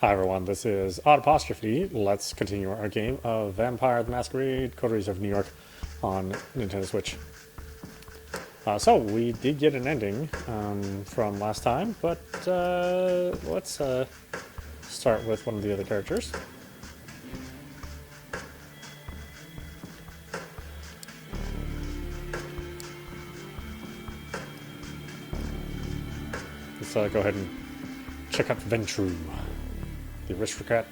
Hi everyone, this is audap. Let's continue our game of Vampire the Masquerade, Coteries of New York on Nintendo Switch. So we did get an ending from last time, but let's start with one of the other characters. Let's go ahead and check out Ventrue. The aristocrat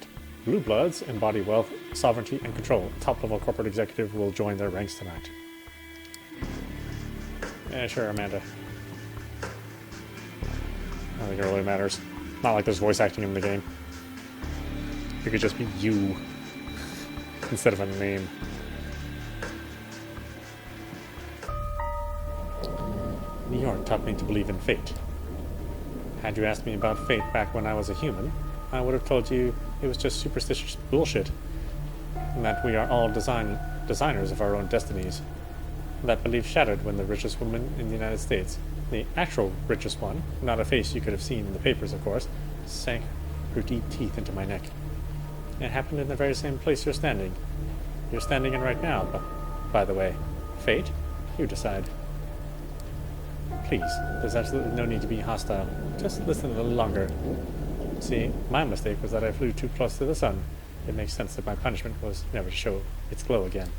blue bloods embody wealth, sovereignty, and control. A top-level corporate executive will join their ranks tonight. Yeah, sure, Amanda. I don't think it really matters. Not like there's voice acting in the game. It could just be you instead of a name. New York taught me to believe in fate. Had you asked me about fate back when I was a human, I would have told you it was just superstitious bullshit, and that we are all designers of our own destinies. That belief shattered when the richest woman in the United States, the actual richest one, not a face you could have seen in the papers, of course, sank her deep teeth into my neck. It happened in the very same place you're standing. You're standing in right now, but, by the way, fate? You decide. Please, there's absolutely no need to be hostile. Just listen a little longer. See, my mistake was that I flew too close to the sun. It makes sense that my punishment was never to show its glow again.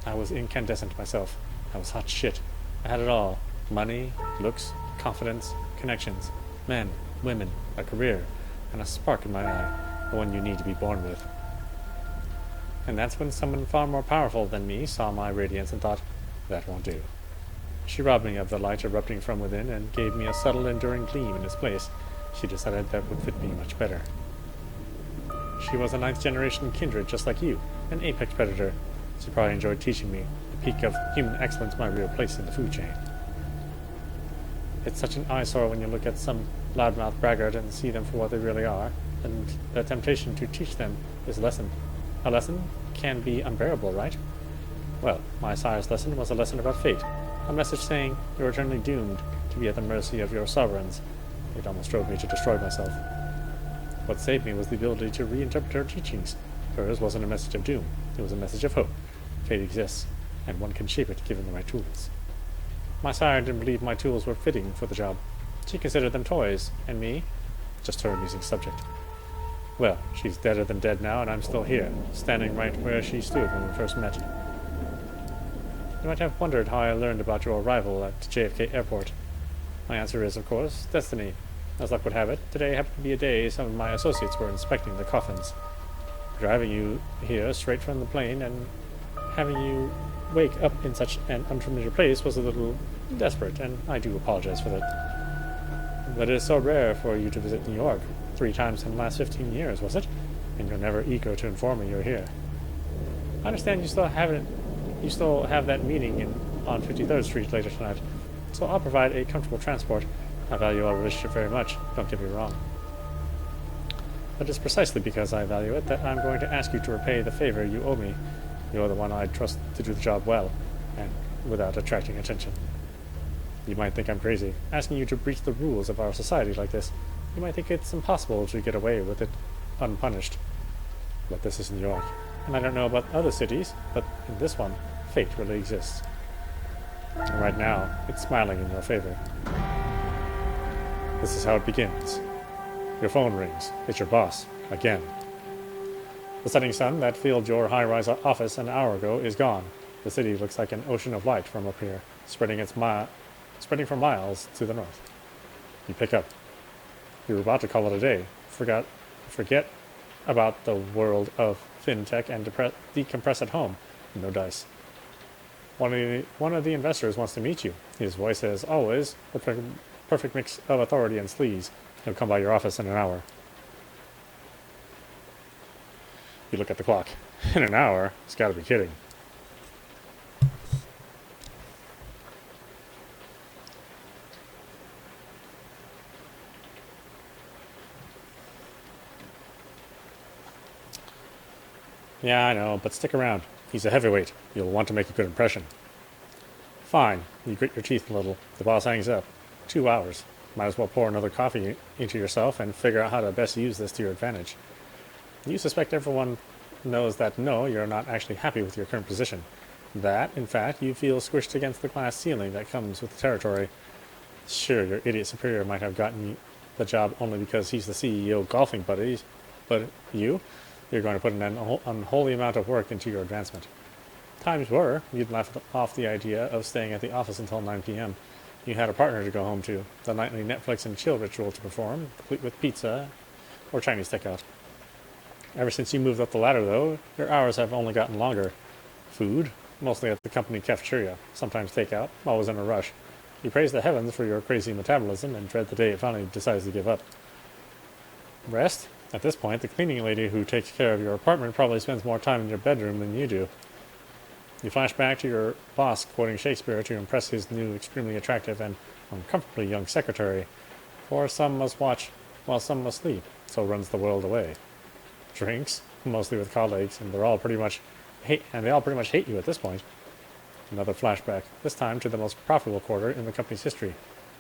I was incandescent myself. I was hot shit. I had it all. Money, looks, confidence, connections, men, women, a career, and a spark in my eye, the one you need to be born with. And that's when someone far more powerful than me saw my radiance and thought, that won't do. She robbed me of the light erupting from within and gave me a subtle, enduring gleam in its place. She decided that would fit me much better. She was a 9th generation kindred just like you, an apex predator. She probably enjoyed teaching me the peak of human excellence, my real place in the food chain. It's such an eyesore when you look at some loudmouth braggart and see them for what they really are, and the temptation to teach them is lessened. A lesson can be unbearable, right? Well, my sire's lesson was a lesson about fate, a message saying you're eternally doomed to be at the mercy of your sovereigns. It almost drove me to destroy myself. What saved me was the ability to reinterpret her teachings. Hers wasn't a message of doom, it was a message of hope. Fate exists, and one can shape it given the right tools. My sire didn't believe my tools were fitting for the job. She considered them toys, and me? Just her amusing subject. Well, she's deader than dead now, and I'm still here, standing right where she stood when we first met. You might have wondered how I learned about your arrival at JFK Airport. My answer is, of course, destiny. As luck would have it, today happened to be a day some of my associates were inspecting the coffins. Driving you here straight from the plane and having you wake up in such an unfamiliar place was a little desperate, and I do apologize for that. But it is so rare for you to visit New York. 3 times in the last 15 years, was it? And you're never eager to inform me you're here. I understand you still have that meeting on 53rd Street later tonight. So I'll provide a comfortable transport. I value our relationship very much, don't get me wrong. But it's precisely because I value it that I'm going to ask you to repay the favor you owe me. You're the one I trust to do the job well, and without attracting attention. You might think I'm crazy, asking you to breach the rules of our society like this. You might think it's impossible to get away with it unpunished. But this is New York, and I don't know about other cities, but in this one, fate really exists. And right now, it's smiling in your favor. This is how it begins. Your phone rings. It's your boss. Again. The setting sun that filled your high-rise office an hour ago is gone. The city looks like an ocean of light from up here, spreading for miles to the north. You pick up. You were about to call it a day. Forget about the world of fintech and decompress at home. No dice. One of the investors wants to meet you. His voice is always a perfect mix of authority and sleaze. He'll come by your office in an hour. You look at the clock. In an hour? It's got to be kidding. Yeah, I know, but stick around. He's a heavyweight. You'll want to make a good impression. Fine. You grit your teeth a little. The boss hangs up. 2 hours. Might as well pour another coffee into yourself and figure out how to best use this to your advantage. You suspect everyone knows that no, you're not actually happy with your current position. That, in fact, you feel squished against the glass ceiling that comes with the territory. Sure, your idiot superior might have gotten the job only because he's the CEO golfing buddies, but you're going to put an unholy amount of work into your advancement. Times were, you'd left off the idea of staying at the office until 9 p.m. You had a partner to go home to, the nightly Netflix and chill ritual to perform, complete with pizza or Chinese takeout. Ever since you moved up the ladder, though, your hours have only gotten longer. Food, mostly at the company cafeteria, sometimes takeout, always in a rush. You praise the heavens for your crazy metabolism and dread the day it finally decides to give up. Rest? At this point, the cleaning lady who takes care of your apartment probably spends more time in your bedroom than you do. You flash back to your boss quoting Shakespeare to impress his new, extremely attractive and uncomfortably young secretary. For some must watch while some must sleep, so runs the world away. Drinks, mostly with colleagues, and they all pretty much hate you at this point. Another flashback, this time to the most profitable quarter in the company's history.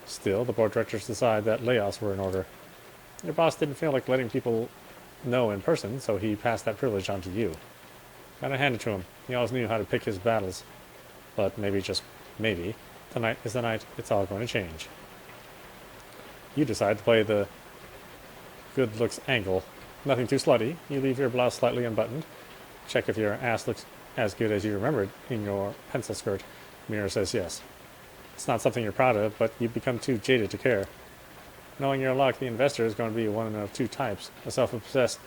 Still, the board directors decide that layoffs were in order. Your boss didn't feel like letting people know in person, so he passed that privilege on to you. Gotta hand it to him. He always knew how to pick his battles. But maybe, just maybe, tonight is the night it's all going to change. You decide to play the good looks angle. Nothing too slutty. You leave your blouse slightly unbuttoned. Check if your ass looks as good as you remembered in your pencil skirt. Mirror says yes. It's not something you're proud of, but you've become too jaded to care. Knowing your luck, the investor is going to be one of two types. A self-obsessed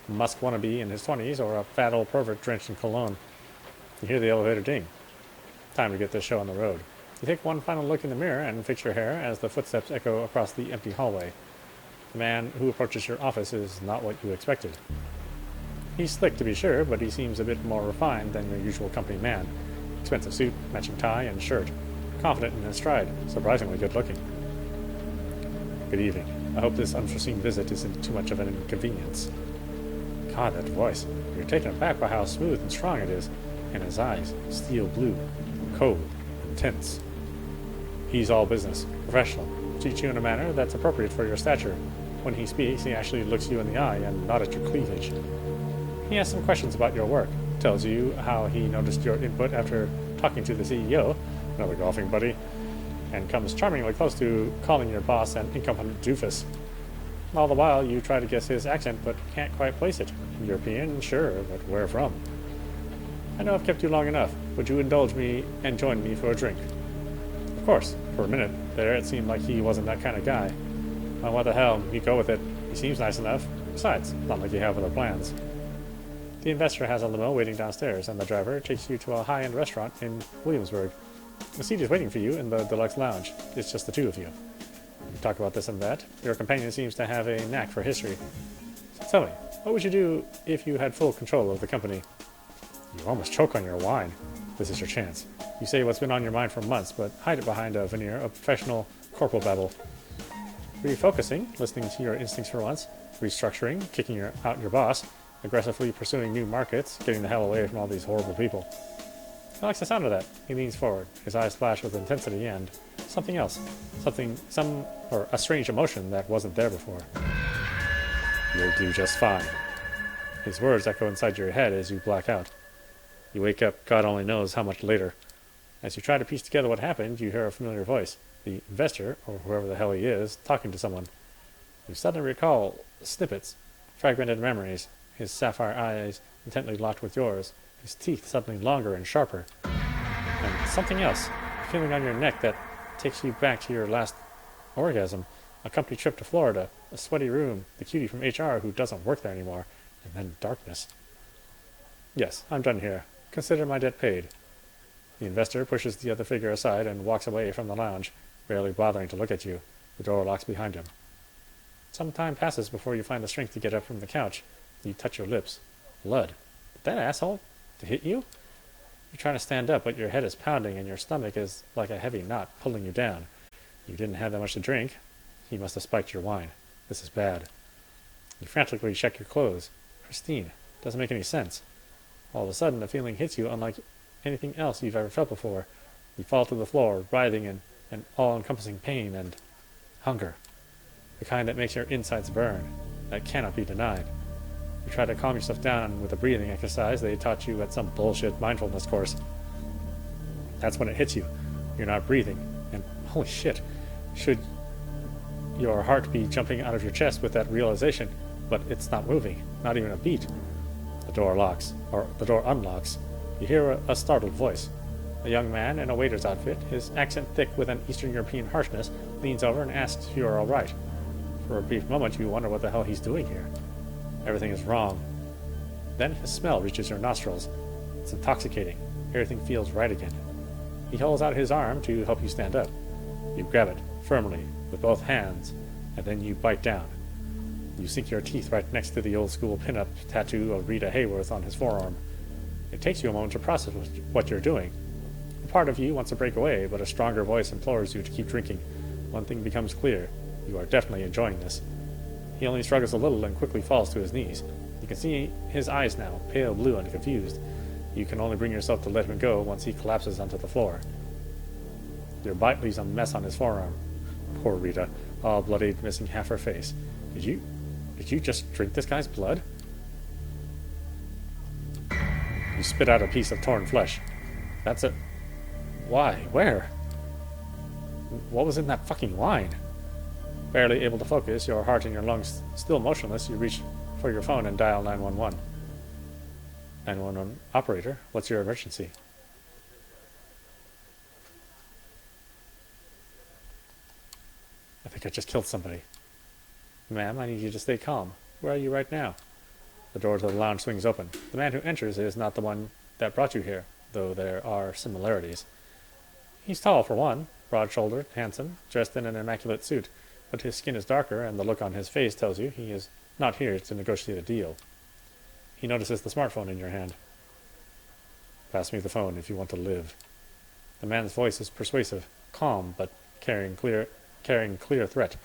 Musk wannabe in his 20s, or a fat old pervert drenched in cologne. You hear the elevator ding. Time to get this show on the road. You take one final look in the mirror and fix your hair as the footsteps echo across the empty hallway. The man who approaches your office is not what you expected. He's slick to be sure, but he seems a bit more refined than your usual company man. Expensive suit, matching tie, and shirt. Confident in his stride, surprisingly good looking. Good evening. I hope this unforeseen visit isn't too much of an inconvenience. God, that voice. You're taken aback by how smooth and strong it is. And his eyes, steel blue, cold, intense. He's all business, professional. Treats you in a manner that's appropriate for your stature. When he speaks, he actually looks you in the eye and not at your cleavage. He asks some questions about your work. Tells you how he noticed your input after talking to the CEO, another golfing buddy, and comes charmingly close to calling your boss an incompetent doofus. All the while, you try to guess his accent, but can't quite place it. European, sure, but where from? I know I've kept you long enough. Would you indulge me and join me for a drink? Of course. For a minute there, it seemed like he wasn't that kind of guy. Well, what the hell, you go with it. He seems nice enough. Besides, not like you have other plans. The investor has a limo waiting downstairs, and the driver takes you to a high-end restaurant in Williamsburg. The seat is waiting for you in the deluxe lounge. It's just the two of you. You talk about this and that. Your companion seems to have a knack for history. So tell me, what would you do if you had full control of the company? You almost choke on your wine. This is your chance. You say what's been on your mind for months, but hide it behind a veneer of professional corporal babble. Refocusing, listening to your instincts for once, restructuring, kicking out your boss, aggressively pursuing new markets, getting the hell away from all these horrible people. He likes the sound of that. He leans forward, his eyes flash with intensity and something else. A strange emotion that wasn't there before. You'll do just fine. His words echo inside your head as you black out. You wake up, God only knows how much later. As you try to piece together what happened, you hear a familiar voice. The investor, or whoever the hell he is, talking to someone. You suddenly recall snippets, fragmented memories, his sapphire eyes intently locked with yours, his teeth suddenly longer and sharper. And something else, a feeling on your neck that takes you back to your last orgasm, a company trip to Florida, a sweaty room, the cutie from HR who doesn't work there anymore, and then darkness. Yes, I'm done here. Consider my debt paid. The investor pushes the other figure aside and walks away from the lounge, barely bothering to look at you. The door locks behind him. Some time passes before you find the strength to get up from the couch. You touch your lips. Blood. Did that asshole to hit you? You're trying to stand up, but your head is pounding and your stomach is like a heavy knot pulling you down. You didn't have that much to drink. He must have spiked your wine. This is bad. You frantically check your clothes. Pristine. Doesn't make any sense. All of a sudden, a feeling hits you unlike anything else you've ever felt before. You fall to the floor, writhing in an all-encompassing pain, and Hunger. The kind that makes your insides burn. That cannot be denied. You try to calm yourself down with a breathing exercise they taught you at some bullshit mindfulness course. That's when it hits you. You're not breathing. And holy shit, should your heart be jumping out of your chest with that realization, but it's not moving, not even a beat. The door locks, or the door unlocks. You hear a startled voice. A young man in a waiter's outfit, his accent thick with an Eastern European harshness, leans over and asks if you are all right. For a brief moment, you wonder what the hell he's doing here. Everything is wrong. Then his smell reaches your nostrils. It's intoxicating. Everything feels right again. He holds out his arm to help you stand up. You grab it, firmly, with both hands, and then you bite down. You sink your teeth right next to the old-school pin-up tattoo of Rita Hayworth on his forearm. It takes you a moment to process what you're doing. A part of you wants to break away, but a stronger voice implores you to keep drinking. One thing becomes clear. You are definitely enjoying this. He only struggles a little and quickly falls to his knees. You can see his eyes now, pale blue and confused. You can only bring yourself to let him go once he collapses onto the floor. Your bite leaves a mess on his forearm. Poor Rita, all bloodied, missing half her face. Did you just drink this guy's blood? You spit out a piece of torn flesh. That's it. Why? Where? What was in that fucking wine? Barely able to focus, your heart in your lungs still motionless, you reach for your phone and dial 911. 911, operator, what's your emergency? I think I just killed somebody. Ma'am, I need you to stay calm. Where are you right now? The door to the lounge swings open. The man who enters is not the one that brought you here, though there are similarities. He's tall for one, broad-shouldered, handsome, dressed in an immaculate suit, but his skin is darker, and the look on his face tells you he is not here to negotiate a deal. He notices the smartphone in your hand. Pass me the phone if you want to live. The man's voice is persuasive, calm, but carrying clear threat.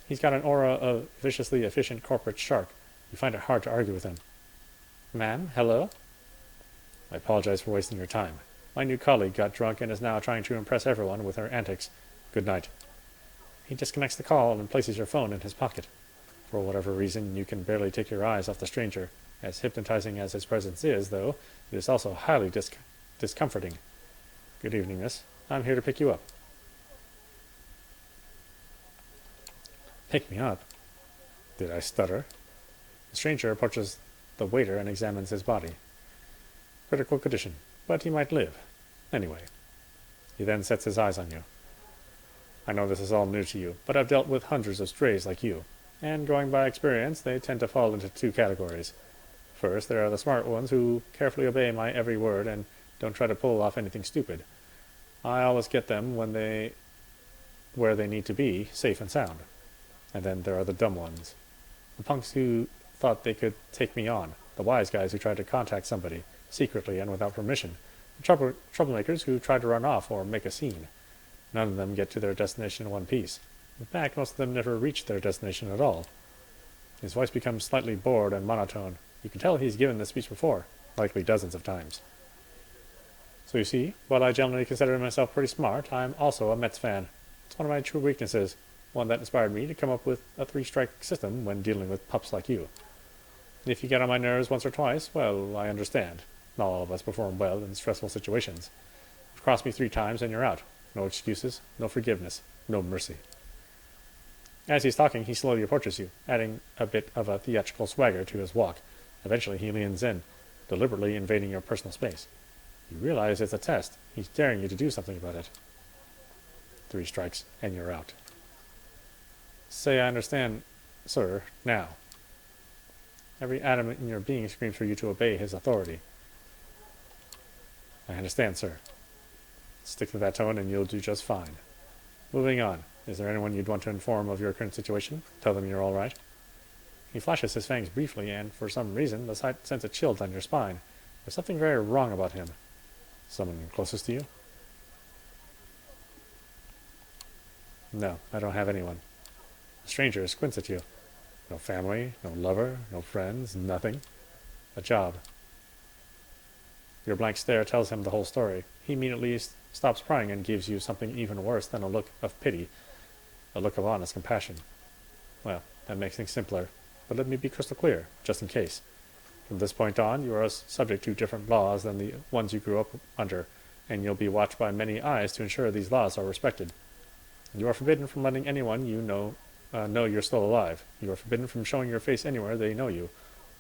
He's got an aura of viciously efficient corporate shark. You find it hard to argue with him. Ma'am, hello? I apologize for wasting your time. My new colleague got drunk and is now trying to impress everyone with her antics. Good night. He disconnects the call and places your phone in his pocket. For whatever reason, you can barely take your eyes off the stranger. As hypnotizing as his presence is, though, it is also highly discomforting. Good evening, miss. I'm here to pick you up. Pick me up? Did I stutter? The stranger approaches the waiter and examines his body. Critical condition, but he might live. Anyway. He then sets his eyes on you. I know this is all new to you, but I've dealt with hundreds of strays like you, and going by experience, they tend to fall into two categories. First, there are the smart ones who carefully obey my every word and don't try to pull off anything stupid. I always get them where they need to be, safe and sound. And then there are the dumb ones. The punks who thought they could take me on. The wise guys who tried to contact somebody, secretly and without permission. The troublemakers who tried to run off or make a scene. None of them get to their destination in one piece. In fact, most of them never reach their destination at all. His voice becomes slightly bored and monotone. You can tell he's given this speech before, likely dozens of times. So you see, while I generally consider myself pretty smart, I'm also a Mets fan. It's one of my true weaknesses, one that inspired me to come up with a 3-strike system when dealing with pups like you. If you get on my nerves once or twice, well, I understand. Not all of us perform well in stressful situations. You've crossed me 3 times and you're out. No excuses, no forgiveness, no mercy. As he's talking, he slowly approaches you, adding a bit of a theatrical swagger to his walk. Eventually he leans in, deliberately invading your personal space. You realize it's a test. He's daring you to do something about it. 3 strikes, and you're out. Say I understand, sir, now. Every atom in your being screams for you to obey his authority. I understand, sir. Stick to that tone and you'll do just fine. Moving on. Is there anyone you'd want to inform of your current situation? Tell them you're all right. He flashes his fangs briefly, and for some reason the sight sends a chill down your spine. There's something very wrong about him. Someone closest to you? No, I don't have anyone. The stranger squints at you. No family, no lover, no friends, nothing. A job. Your blank stare tells him the whole story. He immediately stops prying and gives you something even worse than a look of pity. a look of honest compassion. Well, that makes things simpler, but let me be crystal clear, just in case. From this point on, you are subject to different laws than the ones you grew up under, and you'll be watched by many eyes to ensure these laws are respected. You are forbidden from letting anyone you know you're still alive. You are forbidden from showing your face anywhere they know you.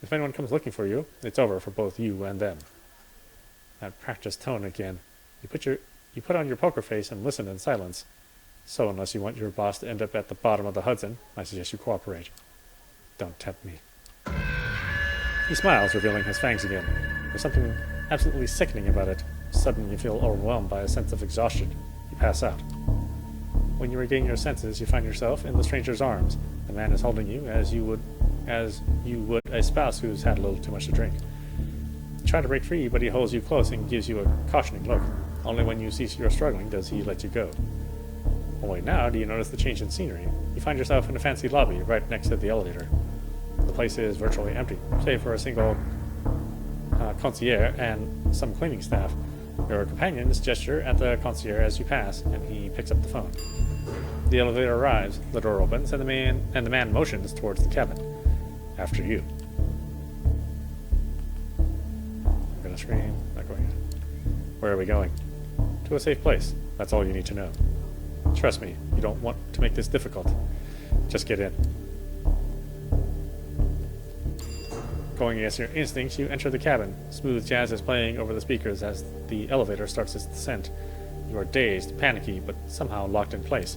If anyone comes looking for you, it's over for both you and them. That practiced tone again. You put on your poker face and listen in silence. So unless you want your boss to end up at the bottom of the Hudson, I suggest you cooperate. Don't tempt me. He smiles, revealing his fangs again. There's something absolutely sickening about it. Suddenly you feel overwhelmed by a sense of exhaustion. You pass out. When you regain your senses, you find yourself in the stranger's arms. The man is holding you as you would a spouse who's had a little too much to drink. You try to break free, but he holds you close and gives you a cautioning look. Only when you cease your struggling does he let you go. Only now do you notice the change in scenery. You find yourself in a fancy lobby right next to the elevator. The place is virtually empty, save for a single concierge and some cleaning staff. Your companions gesture at the concierge as you pass, and he picks up the phone. The elevator arrives, the door opens, and the man motions towards the cabin. After you. I'm gonna scream. Not going in. Where are we going? To a safe place. That's all you need to know. Trust me, you don't want to make this difficult. Just get in. Going against your instincts, you enter the cabin. Smooth jazz is playing over the speakers as the elevator starts its descent. You are dazed, panicky, but somehow locked in place.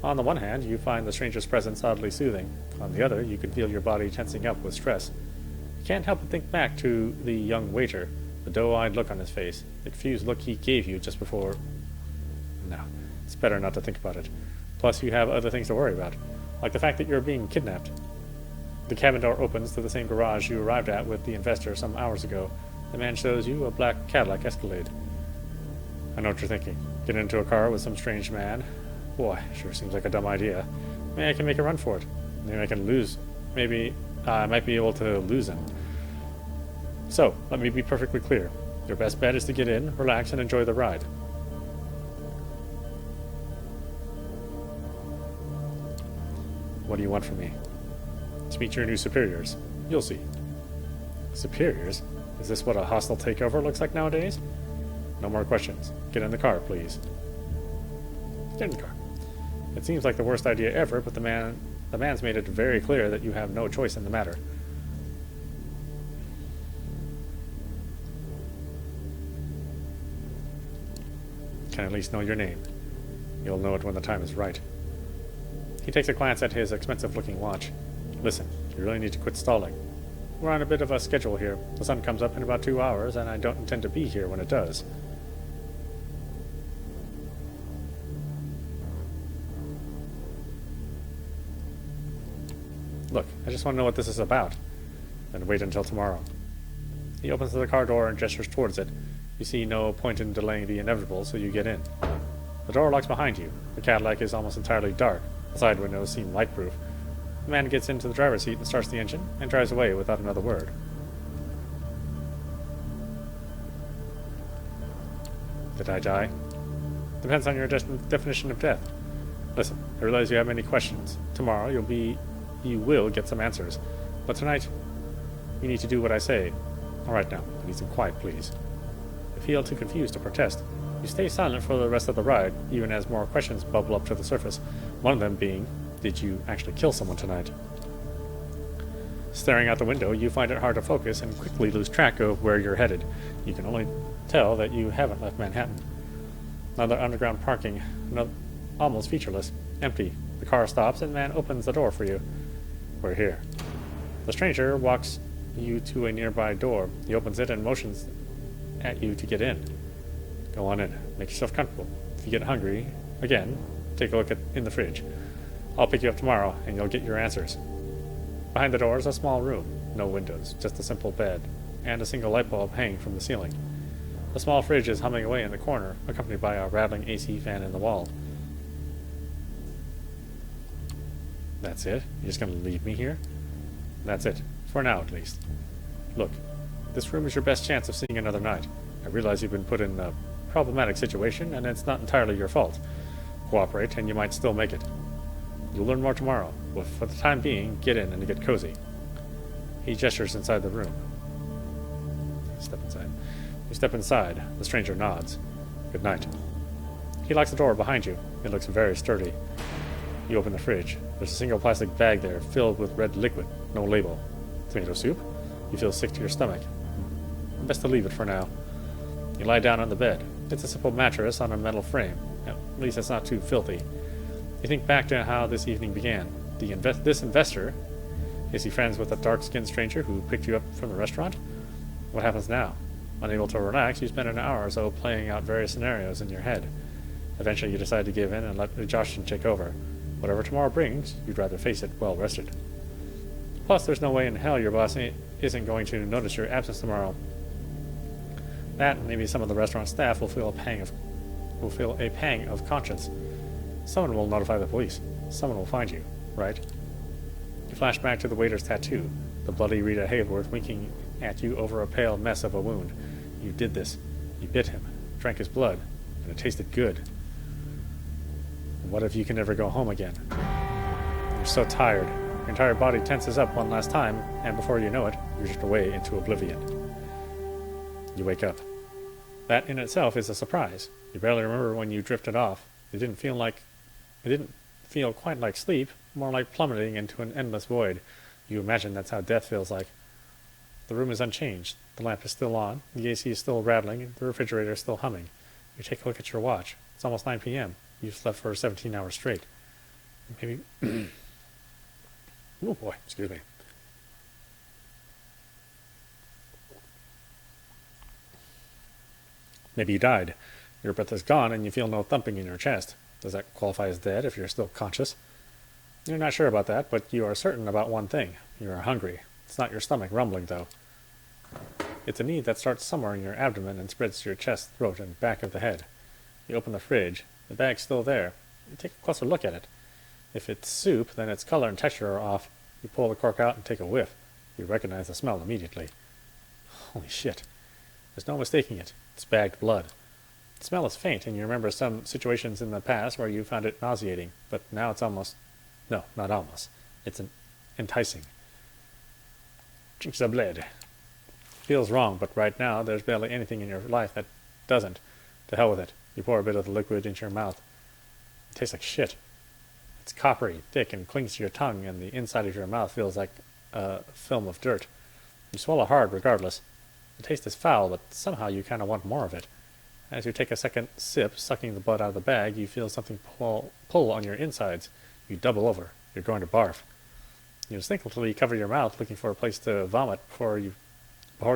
On the one hand, you find the stranger's presence oddly soothing. On the other, you can feel your body tensing up with stress. You can't help but think back to the young waiter, the doe-eyed look on his face, the confused look he gave you just before... No, it's better not to think about it. Plus, you have other things to worry about, like the fact that you're being kidnapped. The cabin door opens to the same garage you arrived at with the investor some hours ago. The man shows you a black Cadillac Escalade. I know what you're thinking. Get into a car with some strange man? Boy, sure seems like a dumb idea. Maybe I can make a run for it. Maybe I can lose. Maybe I might be able to lose him. So, let me be perfectly clear. Your best bet is to get in, relax, and enjoy the ride. What do you want from me? To meet your new superiors. You'll see. Superiors? Is this what a hostile takeover looks like nowadays? No more questions. Get in the car, please. Get in the car. It seems like the worst idea ever, but the man's made it very clear that you have no choice in the matter. Can I at least know your name? You'll know it when the time is right. He takes a glance at his expensive-looking watch. Listen, you really need to quit stalling. We're on a bit of a schedule here. The sun comes up in about 2 hours, and I don't intend to be here when it does. Look, I just want to know what this is about. Then wait until tomorrow. He opens the car door and gestures towards it. You see no point in delaying the inevitable, so you get in. The door locks behind you. The Cadillac is almost entirely dark. The side windows seem light-proof. The man gets into the driver's seat and starts the engine, and drives away without another word. Did I die? Depends on your definition of death. Listen, I realize you have many questions. Tomorrow you will get some answers. But tonight, you need to do what I say. Alright now, I need some quiet, please. If you feel too confused to protest, you stay silent for the rest of the ride, even as more questions bubble up to the surface. One of them being, did you actually kill someone tonight? Staring out the window, you find it hard to focus and quickly lose track of where you're headed. You can only tell that you haven't left Manhattan. Another underground parking, almost featureless, empty. The car stops and the man opens the door for you. We're here. The stranger walks you to a nearby door. He opens it and motions at you to get in. Go on in. Make yourself comfortable. If you get hungry, again, take a look in the fridge. I'll pick you up tomorrow, and you'll get your answers. Behind the door is a small room. No windows, just a simple bed, and a single light bulb hanging from the ceiling. The small fridge is humming away in the corner, accompanied by a rattling AC fan in the wall. That's it? You're just going to leave me here? That's it. For now, at least. Look, this room is your best chance of seeing another night. I realize you've been put in a problematic situation, and it's not entirely your fault. Cooperate, and you might still make it. You'll learn more tomorrow, but for the time being, get in and get cozy. He gestures inside the room. Step inside. You step inside. The stranger nods. Good night. He locks the door behind you. It looks very sturdy. You open the fridge. There's a single plastic bag there filled with red liquid. No label. Tomato soup? You feel sick to your stomach. Best to leave it for now. You lie down on the bed. It's a simple mattress on a metal frame. At least it's not too filthy. You think back to how this evening began. This investor, is he friends with the dark-skinned stranger who picked you up from the restaurant? What happens now? Unable to relax, you spend an hour or so playing out various scenarios in your head. Eventually you decide to give in and let exhaustion take over. Whatever tomorrow brings, you'd rather face it well rested. Plus, there's no way in hell your boss isn't going to notice your absence tomorrow. That, maybe some of the restaurant staff will feel a pang of conscience. Someone will notify the police. Someone will find you, right? You flash back to the waiter's tattoo, the bloody Rita Hayworth winking at you over a pale mess of a wound. You did this. You bit him, drank his blood, and it tasted good. What if you can never go home again? You're so tired. Your entire body tenses up one last time, and before you know it, you drift away into oblivion. You wake up. That in itself is a surprise. You barely remember when you drifted off. It didn't feel quite like sleep, more like plummeting into an endless void. You imagine that's how death feels like. The room is unchanged. The lamp is still on, the AC is still rattling, and the refrigerator is still humming. You take a look at your watch. It's almost 9 p.m. You've slept for 17 hours straight. Maybe... oh boy, excuse me. Maybe you died. Your breath is gone and you feel no thumping in your chest. Does that qualify as dead if you're still conscious? You're not sure about that, but you are certain about one thing. You are hungry. It's not your stomach rumbling, though. It's a need that starts somewhere in your abdomen and spreads to your chest, throat, and back of the head. You open the fridge. The bag's still there. You take a closer look at it. If it's soup, then its color and texture are off. You pull the cork out and take a whiff. You recognize the smell immediately. Holy shit. There's no mistaking it. It's bagged blood. The smell is faint, and you remember some situations in the past where you found it nauseating, but now it's almost... No, not almost. It's enticing. Drinks of blood. Feels wrong, but right now there's barely anything in your life that doesn't. To hell with it. You pour a bit of the liquid into your mouth. It tastes like shit. It's coppery, thick, and clings to your tongue, and the inside of your mouth feels like a film of dirt. You swallow hard regardless. The taste is foul, but somehow you kind of want more of it. As you take a second sip, sucking the blood out of the bag, you feel something pull on your insides. You double over. You're going to barf. You instinctively cover your mouth, looking for a place to vomit. Before you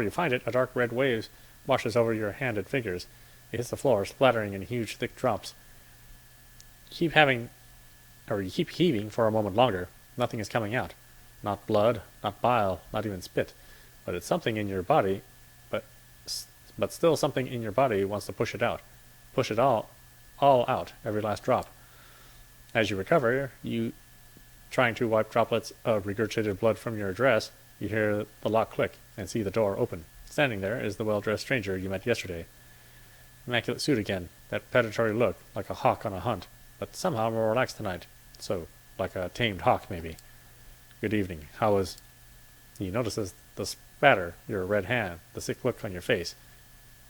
find it, a dark red wave washes over your hand and fingers. It hits the floor, splattering in huge, thick drops. You keep heaving for a moment longer. Nothing is coming out. Not blood, not bile, not even spit. But it's something in your body, but still something in your body wants to push it out. Push it all out, every last drop. As you recover, you trying to wipe droplets of regurgitated blood from your dress, you hear the lock click and see the door open. Standing there is the well-dressed stranger you met yesterday. Immaculate suit again, that predatory look, like a hawk on a hunt, but somehow more relaxed tonight. So, like a tamed hawk, maybe. Good evening. How was... He notices the spatter, your red hand, the sick look on your face.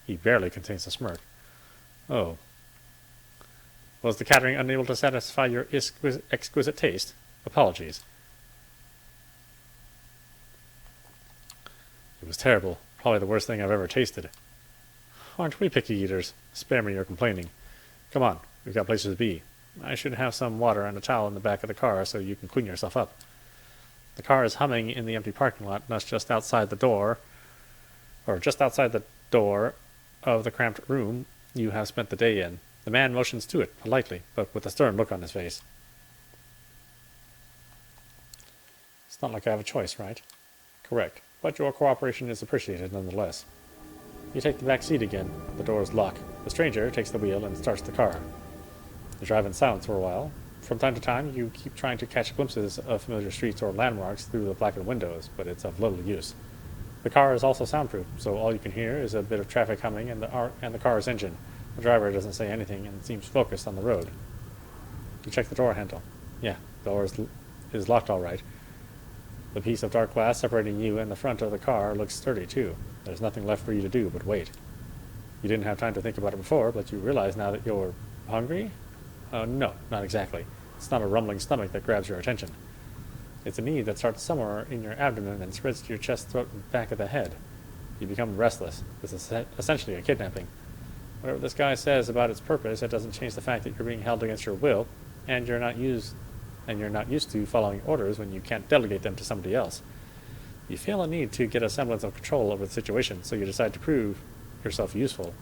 He barely contains a smirk. Oh. Was the catering unable to satisfy your exquisite taste? Apologies. It was terrible. Probably the worst thing I've ever tasted. Aren't we picky eaters? Spare me your complaining. Come on, we've got places to be. I should have some water and a towel in the back of the car so you can clean yourself up. The car is humming in the empty parking lot, just outside the door of the cramped room you have spent the day in. The man motions to it, politely, but with a stern look on his face. It's not like I have a choice, right? Correct, but your cooperation is appreciated nonetheless. You take the back seat again. The doors lock. The stranger takes the wheel and starts the car. You drive in silence for a while. From time to time, you keep trying to catch glimpses of familiar streets or landmarks through the blackened windows, but it's of little use. The car is also soundproof, so all you can hear is a bit of traffic humming and the car's engine. The driver doesn't say anything and seems focused on the road. You check the door handle. Yeah, is locked all right. The piece of dark glass separating you and the front of the car looks sturdy, too. There's nothing left for you to do but wait. You didn't have time to think about it before, but you realize now that you're hungry? No, not exactly. It's not a rumbling stomach that grabs your attention. It's a need that starts somewhere in your abdomen and spreads to your chest, throat, and back of the head. You become restless. This is essentially a kidnapping. Whatever this guy says about its purpose, it doesn't change the fact that you're being held against your will, and you're not used to following orders when you can't delegate them to somebody else. You feel a need to get a semblance of control over the situation, so you decide to prove yourself useful.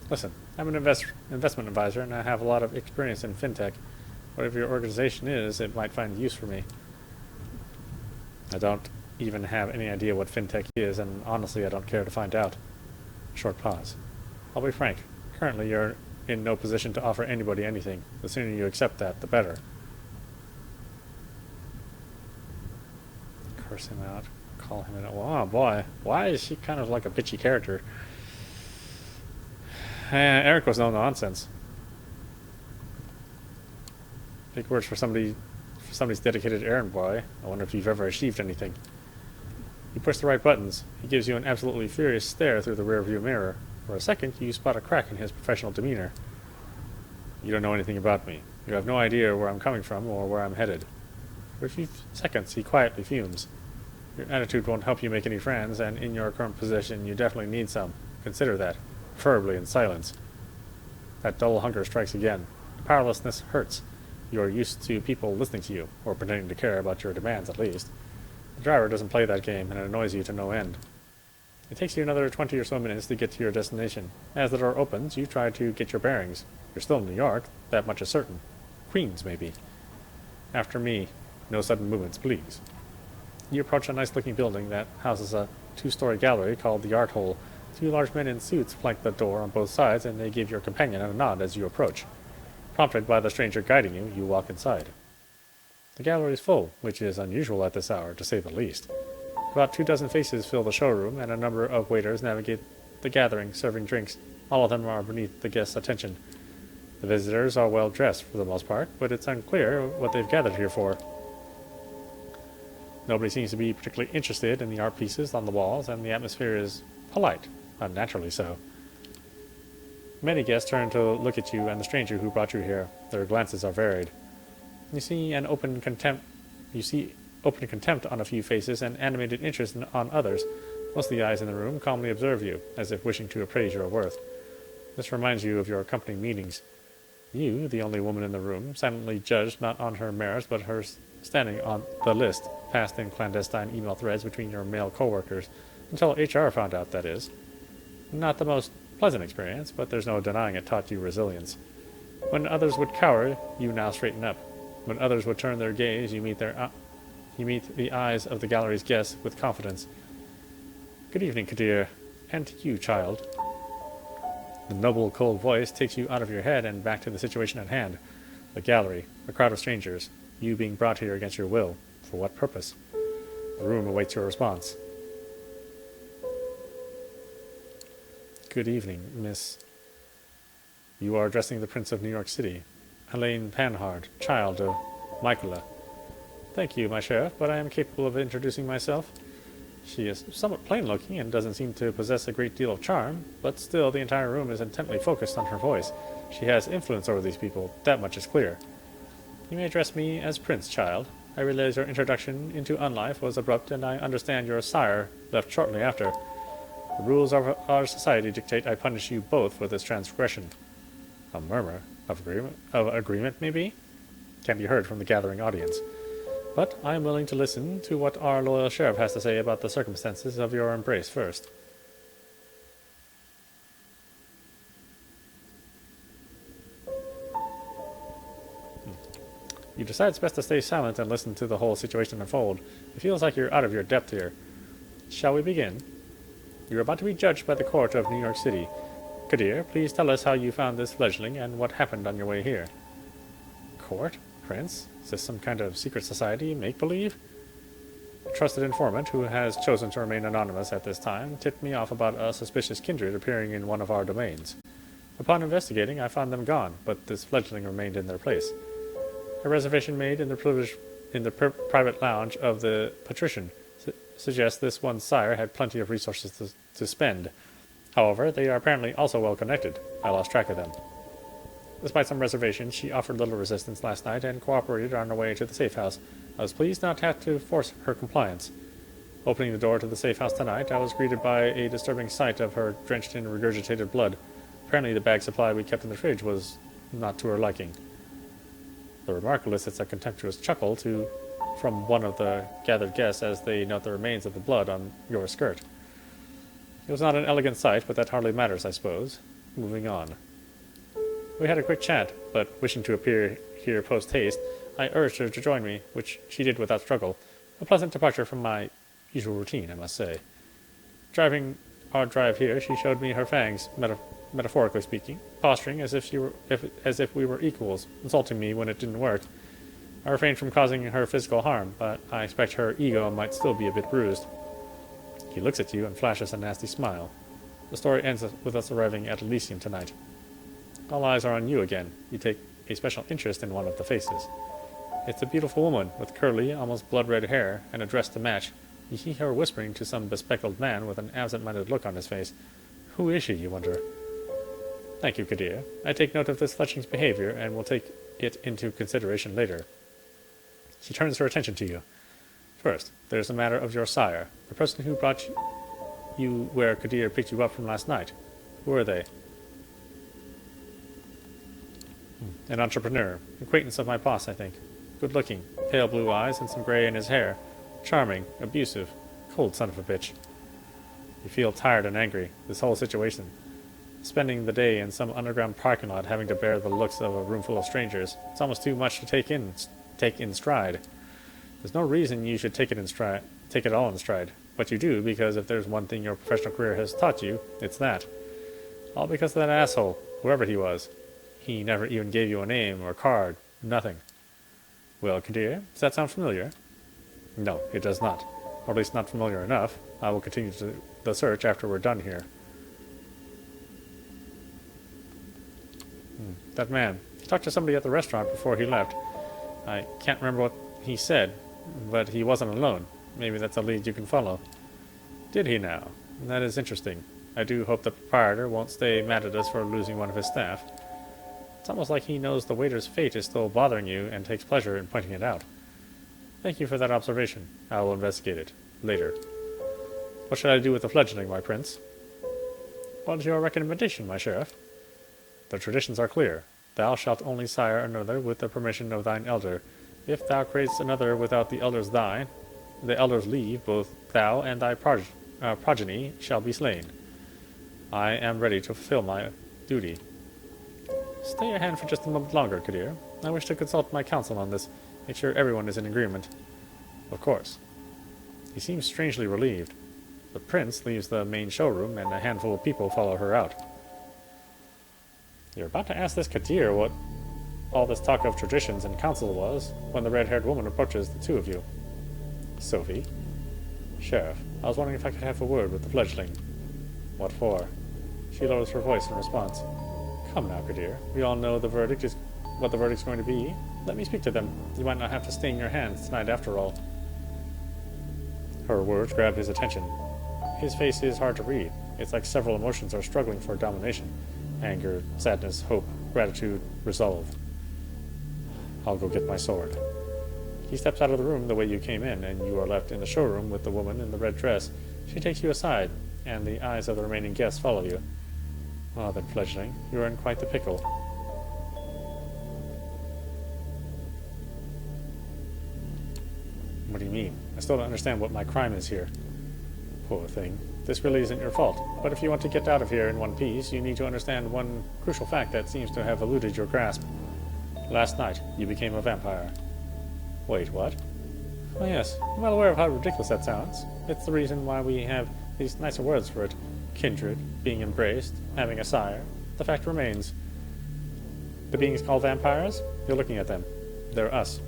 Listen, I'm an investment advisor, and I have a lot of experience in fintech. Whatever your organization is, it might find use for me. I don't even have any idea what fintech is, and honestly, I don't care to find out. Short pause. I'll be frank. Currently, you're in no position to offer anybody anything. The sooner you accept that, the better. Curse him out. Call him out. Oh boy, why is she kind of like a bitchy character? Eric was no nonsense. Big words for somebody's dedicated errand boy. I wonder if you've ever achieved anything. You push the right buttons. He gives you an absolutely furious stare through the rearview mirror. For a second, you spot a crack in his professional demeanor. You don't know anything about me. You have no idea where I'm coming from or where I'm headed. For a few seconds, he quietly fumes. Your attitude won't help you make any friends, and in your current position, you definitely need some. Consider that. Preferably in silence. That dull hunger strikes again. Powerlessness hurts. You are used to people listening to you, or pretending to care about your demands at least. The driver doesn't play that game, and it annoys you to no end. It takes you another 20 or so minutes to get to your destination. As the door opens, you try to get your bearings. You're still in New York, that much is certain. Queens, maybe. After me. No sudden movements, please. You approach a nice-looking building that houses a 2-story gallery called the Art Hole. 2 large men in suits flank the door on both sides, and they give your companion a nod as you approach. Prompted by the stranger guiding you, you walk inside. The gallery is full, which is unusual at this hour, to say the least. About 24 faces fill the showroom, and a number of waiters navigate the gathering, serving drinks. All of them are beneath the guests' attention. The visitors are well dressed for the most part, but it's unclear what they've gathered here for. Nobody seems to be particularly interested in the art pieces on the walls, and the atmosphere is polite, unnaturally so. Many guests turn to look at you and the stranger who brought you here. Their glances are varied. You see open contempt on a few faces and animated interest on others. Most of the eyes in the room calmly observe you, as if wishing to appraise your worth. This reminds you of your company meetings. You, the only woman in the room, silently judged not on her merits but her standing on the list, passed in clandestine email threads between your male co-workers, until HR found out, that is. Not the most pleasant experience, but there's no denying it taught you resilience. When others would cower, you now straighten up. When others would turn their gaze, you meet the eyes of the gallery's guests with confidence. Good evening, Kadir, and to you, child. The noble, cold voice takes you out of your head and back to the situation at hand. The gallery, a crowd of strangers, you being brought here against your will. For what purpose? The room awaits your response. Good evening, Miss. You are addressing the Prince of New York City, Helene Panhard, child of Michaela. Thank you, my sheriff, but I am capable of introducing myself. She is somewhat plain-looking and doesn't seem to possess a great deal of charm, but still the entire room is intently focused on her voice. She has influence over these people, that much is clear. You may address me as Prince, child. I realize your introduction into unlife was abrupt, and I understand your sire left shortly after. The rules of our society dictate I punish you both for this transgression. A murmur of agreement, maybe? Can be heard from the gathering audience. But I am willing to listen to what our loyal sheriff has to say about the circumstances of your embrace first. You decide it's best to stay silent and listen to the whole situation unfold. It feels like you're out of your depth here. Shall we begin? You're about to be judged by the court of New York City. Kadir, please tell us how you found this fledgling and what happened on your way here. Court? Prince? Is this some kind of secret society? Make-believe? trusted informant, who has chosen to remain anonymous at this time, tipped me off about a suspicious kindred appearing in one of our domains. Upon investigating, I found them gone, but this fledgling remained in their place. A reservation made in the private lounge of the patrician suggests this one's sire had plenty of resources to spend. However, they are apparently also well connected. I lost track of them. Despite some reservations, she offered little resistance last night and cooperated on her way to the safe house. I was pleased not to have to force her compliance. Opening the door to the safe house tonight, I was greeted by a disturbing sight of her drenched in regurgitated blood. Apparently the bag supply we kept in the fridge was not to her liking. The remark elicits a contemptuous chuckle from one of the gathered guests as they note the remains of the blood on your skirt. It was not an elegant sight, but that hardly matters, I suppose. Moving on. We had a quick chat, but wishing to appear here post-haste, I urged her to join me, which she did without struggle. A pleasant departure from my usual routine, I must say. During our drive here, she showed me her fangs, metaphorically speaking, posturing as if we were equals, insulting me when it didn't work. I refrained from causing her physical harm, but I expect her ego might still be a bit bruised. He looks at you and flashes a nasty smile. The story ends with us arriving at Elysium tonight. All eyes are on you again. You take a special interest in one of the faces. It's a beautiful woman with curly, almost blood-red hair and a dress to match. You hear her whispering to some bespectacled man with an absent-minded look on his face. Who is she, you wonder? Thank you, Kadir. I take note of this fletchling's behavior and will take it into consideration later. She turns her attention to you. First, there's the matter of your sire, the person who brought you where Kadir picked you up from last night. Who are they? An entrepreneur, acquaintance of my boss, I think. Good-looking, pale blue eyes and some gray in his hair. Charming, abusive, cold son of a bitch. You feel tired and angry, this whole situation. Spending the day in some underground parking lot having to bear the looks of a room full of strangers. It's almost too much to take in stride. There's no reason you should take it all in stride. But you do, because if there's one thing your professional career has taught you, it's that. All because of that asshole, whoever he was. He never even gave you a name or card. Nothing. Well, Kadir, does that sound familiar? No, it does not. Or at least not familiar enough. I will continue the search after we're done here. That man. He talked to somebody at the restaurant before he left. I can't remember what he said, but he wasn't alone. Maybe that's a lead you can follow. Did he now? That is interesting. I do hope the proprietor won't stay mad at us for losing one of his staff. It's almost like he knows the waiter's fate is still bothering you and takes pleasure in pointing it out. Thank you for that observation. I will investigate it. Later. What should I do with the fledgling, my prince? What is your recommendation, my sheriff? The traditions are clear. Thou shalt only sire another with the permission of thine elder. If thou createst another without the elder's leave, both thou and thy progeny shall be slain. I am ready to fulfill my duty. Stay a hand for just a moment longer, Kadir. I wish to consult my counsel on this. Make sure everyone is in agreement. Of course. He seems strangely relieved. The prince leaves the main showroom, and a handful of people follow her out. You're about to ask this Kadir what all this talk of traditions and counsel was, when the red-haired woman approaches the two of you. Sophie. Sheriff, I was wondering if I could have a word with the fledgling. What for? She lowers her voice in response. Come now, Kadir. We all know what the verdict's going to be. Let me speak to them. You might not have to stain your hands tonight after all. Her words grab his attention. His face is hard to read. It's like several emotions are struggling for domination. Anger, sadness, hope, gratitude, resolve. I'll go get my sword. He steps out of the room the way you came in, and you are left in the showroom with the woman in the red dress. She takes you aside, and the eyes of the remaining guests follow you. Ah, then, fledgling, you are in quite the pickle. What do you mean? I still don't understand what my crime is here. Poor thing. This really isn't your fault, but if you want to get out of here in one piece, you need to understand one crucial fact that seems to have eluded your grasp. Last night, you became a vampire. Wait, what? Oh yes, I'm well aware of how ridiculous that sounds. It's the reason why we have these nicer words for it. Kindred, being embraced, having a sire. The fact remains. The beings called vampires? You're looking at them. They're us.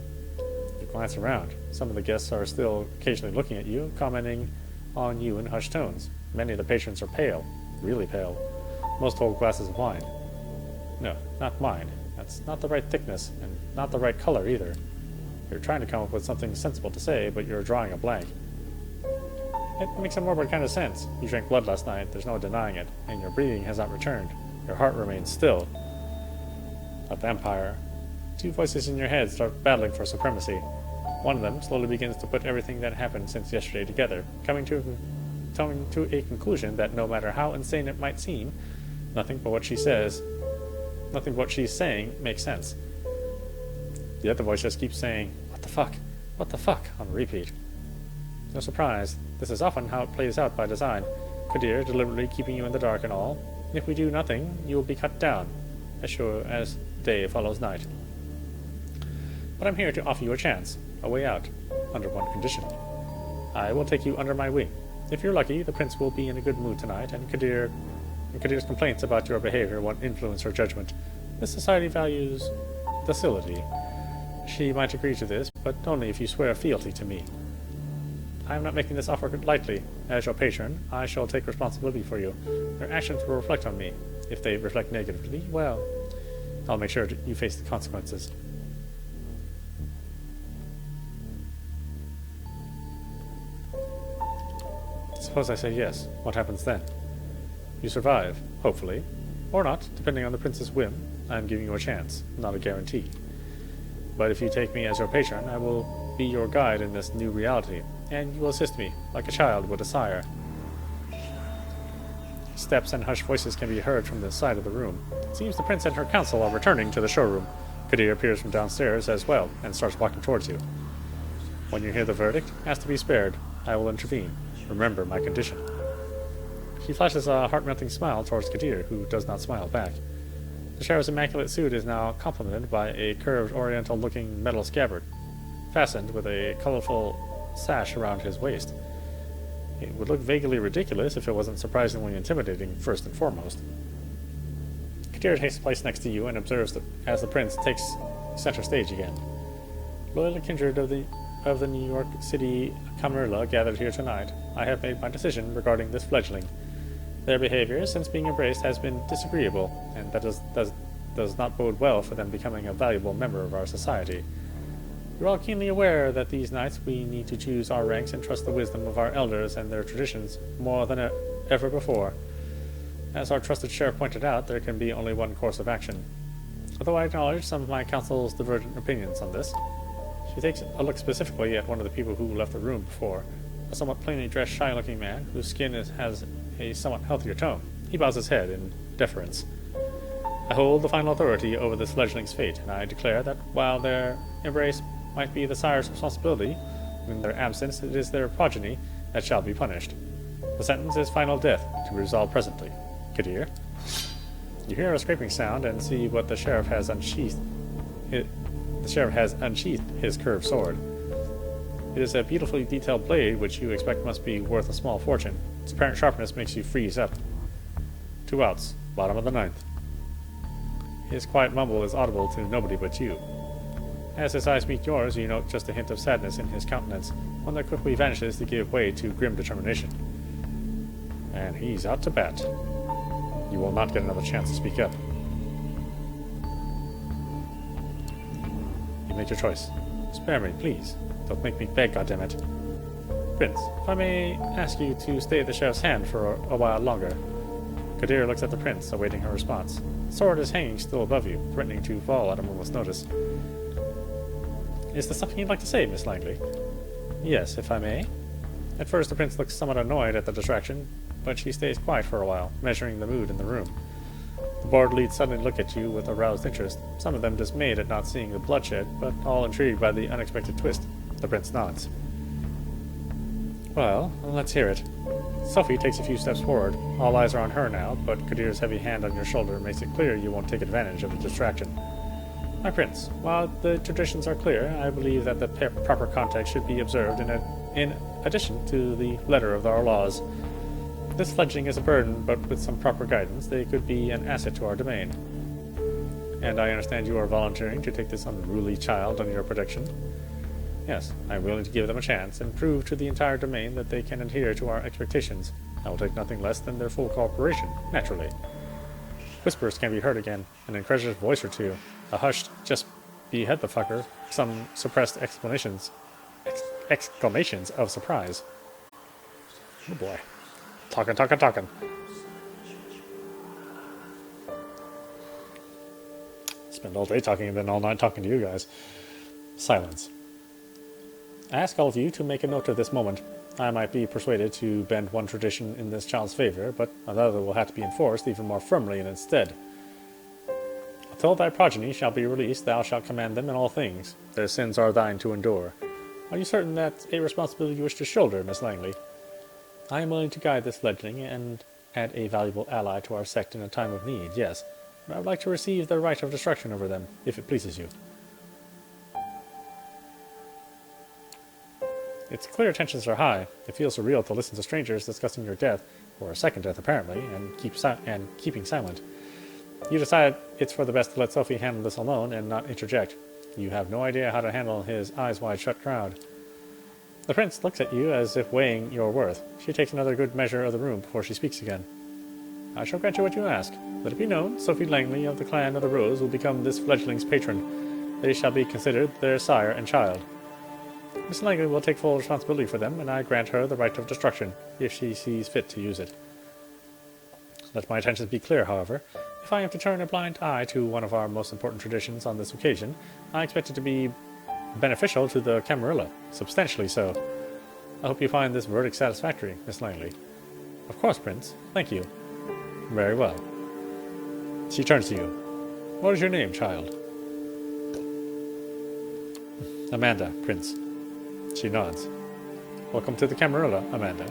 You glance around. Some of the guests are still occasionally looking at you, commenting on you in hushed tones. Many of the patrons are pale, really pale. Most hold glasses of wine. No, not mine. That's not the right thickness, and not the right color either. You're trying to come up with something sensible to say, but you're drawing a blank. It makes a morbid kind of sense. You drank blood last night, there's no denying it, and your breathing has not returned. Your heart remains still. A vampire. Two voices in your head start battling for supremacy. One of them slowly begins to put everything that happened since yesterday together, coming to a conclusion that no matter how insane it might seem, nothing but what she's saying makes sense. The other voice just keeps saying, "What the fuck? What the fuck?" on repeat. No surprise, this is often how it plays out by design. Kadir deliberately keeping you in the dark and all. If we do nothing, you will be cut down, as sure as day follows night. But I'm here to offer you a chance, a way out, under one condition. I will take you under my wing. If you're lucky, the prince will be in a good mood tonight, and Kadir's complaints about your behavior won't influence her judgment. This society values docility. She might agree to this, but only if you swear fealty to me. I am not making this offer lightly. As your patron, I shall take responsibility for you. Your actions will reflect on me. If they reflect negatively, well, I'll make sure you face the consequences. Suppose I say yes. What happens then? You survive, hopefully. Or not, depending on the prince's whim. I am giving you a chance, not a guarantee. But if you take me as your patron, I will be your guide in this new reality, and you will assist me, like a child would a sire. Steps and hushed voices can be heard from the side of the room. It seems the prince and her council are returning to the showroom. Kadir appears from downstairs as well, and starts walking towards you. When you hear the verdict, ask to be spared. I will intervene. Remember my condition. He flashes a heart-melting smile towards Kadir, who does not smile back. The sheriff's immaculate suit is now complemented by a curved oriental-looking metal scabbard, fastened with a colorful sash around his waist. It would look vaguely ridiculous if it wasn't surprisingly intimidating, first and foremost. Kadir takes place next to you and observes as the prince takes center stage again. Loyal and kindred of the New York City Camarilla gathered here tonight, I have made my decision regarding this fledgling. Their behavior, since being embraced, has been disagreeable, and that does not bode well for them becoming a valuable member of our society. You're all keenly aware that these nights we need to choose our ranks and trust the wisdom of our elders and their traditions more than ever before. As our trusted sheriff pointed out, there can be only one course of action. Although I acknowledge some of my council's divergent opinions on this, she takes a look specifically at one of the people who left the room before, a somewhat plainly dressed, shy-looking man whose skin has a somewhat healthier tone. He bows his head in deference. I hold the final authority over this fledgling's fate, and I declare that while their embrace might be the sire's responsibility, in their absence it is their progeny that shall be punished. The sentence is final death, to be resolved presently. Kadir. You hear a scraping sound and see what the sheriff has unsheathed. The sheriff has unsheathed his curved sword. It is a beautifully detailed blade which you expect must be worth a small fortune. Its apparent sharpness makes you freeze up. 2 outs, bottom of the 9th. His quiet mumble is audible to nobody but you. As his eyes meet yours, you note just a hint of sadness in his countenance, one that quickly vanishes to give way to grim determination. And he's out to bat. You will not get another chance to speak up. You made your choice. Spare me, please. Don't make me beg, goddammit. Prince, if I may ask you to stay at the sheriff's hand for a while longer. Kadir looks at the prince, awaiting her response. The sword is hanging still above you, threatening to fall at a moment's notice. Is there something you'd like to say, Miss Langley? Yes, if I may. At first the prince looks somewhat annoyed at the distraction, but she stays quiet for a while, measuring the mood in the room. The bored leads suddenly look at you with aroused interest, some of them dismayed at not seeing the bloodshed, but all intrigued by the unexpected twist. The prince nods. Well, let's hear it. Sophie takes a few steps forward. All eyes are on her now, but Kadir's heavy hand on your shoulder makes it clear you won't take advantage of the distraction. My prince, while the traditions are clear, I believe that the proper context should be observed in addition to the letter of our laws. This fledgling is a burden, but with some proper guidance, they could be an asset to our domain. And I understand you are volunteering to take this unruly child under your protection. Yes, I am willing to give them a chance and prove to the entire domain that they can adhere to our expectations. I will take nothing less than their full cooperation, naturally. Whispers can be heard again, an incredulous voice or two, a hushed, just behead the fucker, some suppressed exclamations of surprise. Oh boy. Talking. Spend all day talking and then all night talking to you guys. Silence. I ask all of you to make a note of this moment. I might be persuaded to bend one tradition in this child's favor, but another will have to be enforced even more firmly in its stead. Until thy progeny shall be released, thou shalt command them in all things. Their sins are thine to endure. Are you certain that's a responsibility you wish to shoulder, Miss Langley? I am willing to guide this fledgling and add a valuable ally to our sect in a time of need, yes. But I would like to receive the right of destruction over them, if it pleases you. It's clear tensions are high. It feels surreal to listen to strangers discussing your death, or a second death apparently, and keeping silent. You decide it's for the best to let Sophie handle this alone and not interject. You have no idea how to handle his eyes wide shut crowd. The prince looks at you as if weighing your worth. She takes another good measure of the room before she speaks again. I shall grant you what you ask. Let it be known, Sophie Langley of the clan of the Rose will become this fledgling's patron. They shall be considered their sire and child. Miss Langley will take full responsibility for them, and I grant her the right of destruction, if she sees fit to use it. Let my intentions be clear, however. If I am to turn a blind eye to one of our most important traditions on this occasion, I expect it to be beneficial to the Camarilla, substantially so. I hope you find this verdict satisfactory, Miss Langley. Of course, Prince. Thank you. Very well. She turns to you. What is your name, child? Amanda, Prince. She nods. Welcome to the Camarilla, Amanda.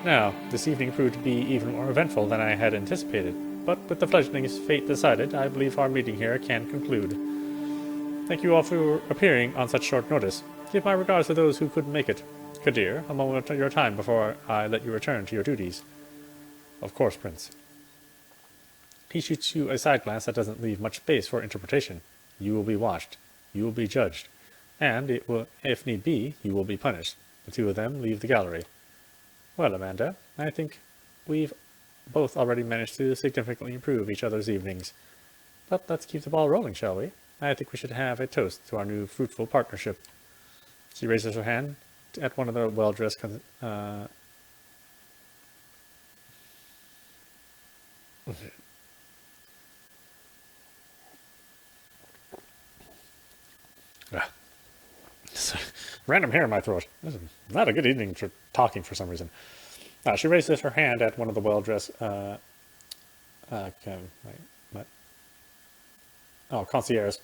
Now, this evening proved to be even more eventful than I had anticipated, but with the fledgling's fate decided, I believe our meeting here can conclude. Thank you all for appearing on such short notice. Give my regards to those who couldn't make it. Kadir, a moment of your time before I let you return to your duties. Of course, Prince. He shoots you a side glance that doesn't leave much space for interpretation. You will be watched. You will be judged. And, it will, if need be, you will be punished. The two of them leave the gallery. Well, Amanda, I think we've both already managed to significantly improve each other's evenings. But let's keep the ball rolling, shall we? I think we should have a toast to our new fruitful partnership. She raises her hand at one of the well-dressed random hair in my throat. This is not a good evening for talking for some reason. She raises her hand at one of the well-dressed concierges,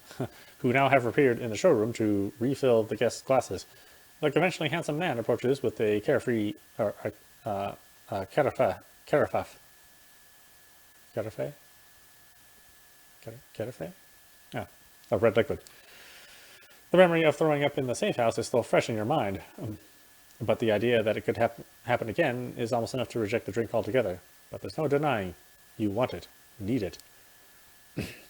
who now have appeared in the showroom to refill the guests' glasses. The conventionally handsome man approaches with a carefree, or carafe? Ah, a red liquid. The memory of throwing up in the safe house is still fresh in your mind, but the idea that it could happen again is almost enough to reject the drink altogether. But there's no denying. You want it. Need it.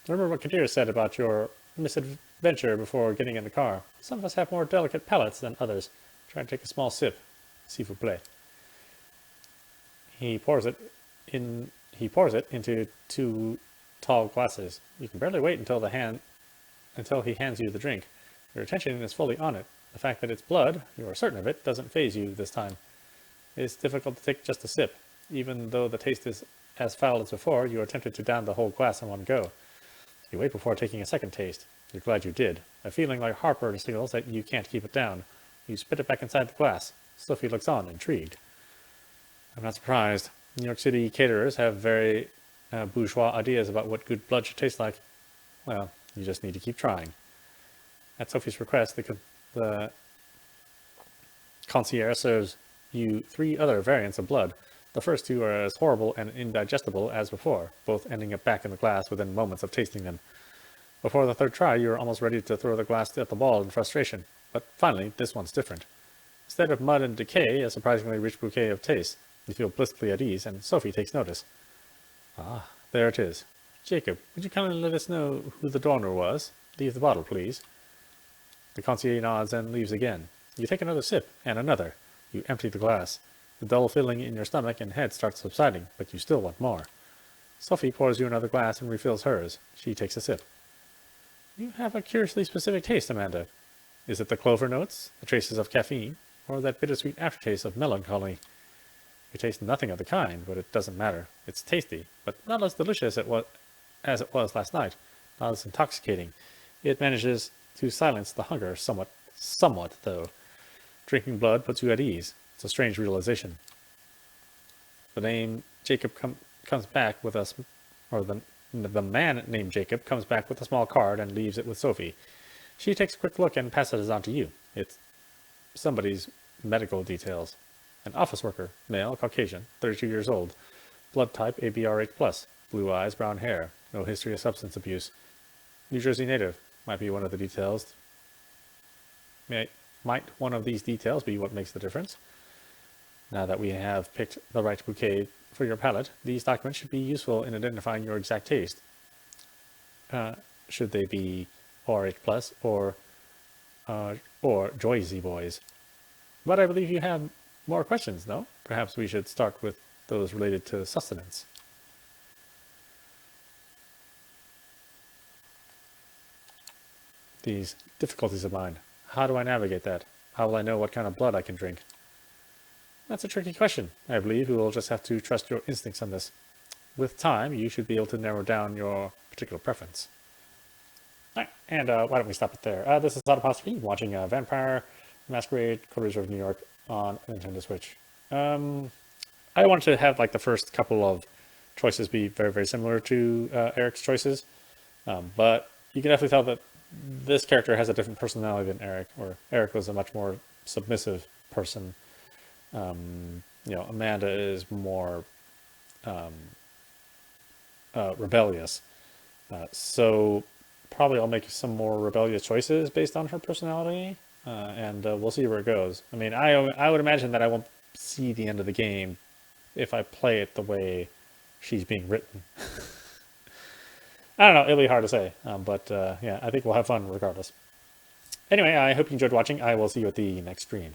Remember what Kadir said about your misadventure before getting in the car. Some of us have more delicate palates than others. Try to take a small sip. S'il vous plaît. He pours it into two tall glasses. You can barely wait until he hands you the drink. Your attention is fully on it. The fact that it's blood, you are certain of it, doesn't faze you this time. It's difficult to take just a sip. Even though the taste is as foul as before, you are tempted to down the whole glass in one go. You wait before taking a second taste. You're glad you did. A feeling like heartburn signals that you can't keep it down. You spit it back inside the glass. Sophie looks on, intrigued. I'm not surprised. New York City caterers have very bourgeois ideas about what good blood should taste like. Well, you just need to keep trying. At Sophie's request, the concierge serves you 3 other variants of blood. The first 2 are as horrible and indigestible as before, both ending up back in the glass within moments of tasting them. Before the 3rd try, you are almost ready to throw the glass at the wall in frustration. But finally, this one's different. Instead of mud and decay, a surprisingly rich bouquet of taste. You feel blissfully at ease, and Sophie takes notice. Ah, there it is. Jacob, would you kindly let us know who the donor was? Leave the bottle, please. The concierge nods and leaves again. You take another sip, and another. You empty the glass. The dull feeling in your stomach and head starts subsiding, but you still want more. Sophie pours you another glass and refills hers. She takes a sip. You have a curiously specific taste, Amanda. Is it the clover notes, the traces of caffeine, or that bittersweet aftertaste of melancholy? You taste nothing of the kind, but it doesn't matter. It's tasty, but not as delicious as it was last night, not as intoxicating. It manages to silence the hunger somewhat, though. Drinking blood puts you at ease. It's a strange realization. The name Jacob comes back with us, or the man named Jacob comes back with a small card and leaves it with Sophie. She takes a quick look and passes it on to you. It's somebody's medical details. An office worker, male, Caucasian, 32 years old. Blood type ABRH+, blue eyes, brown hair, no history of substance abuse. New Jersey native, might be one of the details. Might one of these details be what makes the difference? Now that we have picked the right bouquet for your palate, these documents should be useful in identifying your exact taste. Should they be RH+ or Joyzy Boys? But I believe you have more questions, no? Perhaps we should start with those related to sustenance. These difficulties of mine. How do I navigate that? How will I know what kind of blood I can drink? That's a tricky question. I believe you will just have to trust your instincts on this. With time, you should be able to narrow down your particular preference. Alright, and why don't we stop it there? This is audap, watching Vampire Masquerade, Coteries of New York on Nintendo Switch. I wanted to have like the first couple of choices be very, very similar to Eric's choices, but you can definitely tell that this character has a different personality than Eric, or Eric was a much more submissive person. Amanda is more rebellious. So probably I'll make some more rebellious choices based on her personality, and we'll see where it goes. I mean, I would imagine that I won't see the end of the game if I play it the way she's being written. I don't know, it'll be hard to say, but yeah, I think we'll have fun regardless. Anyway, I hope you enjoyed watching. I will see you at the next stream.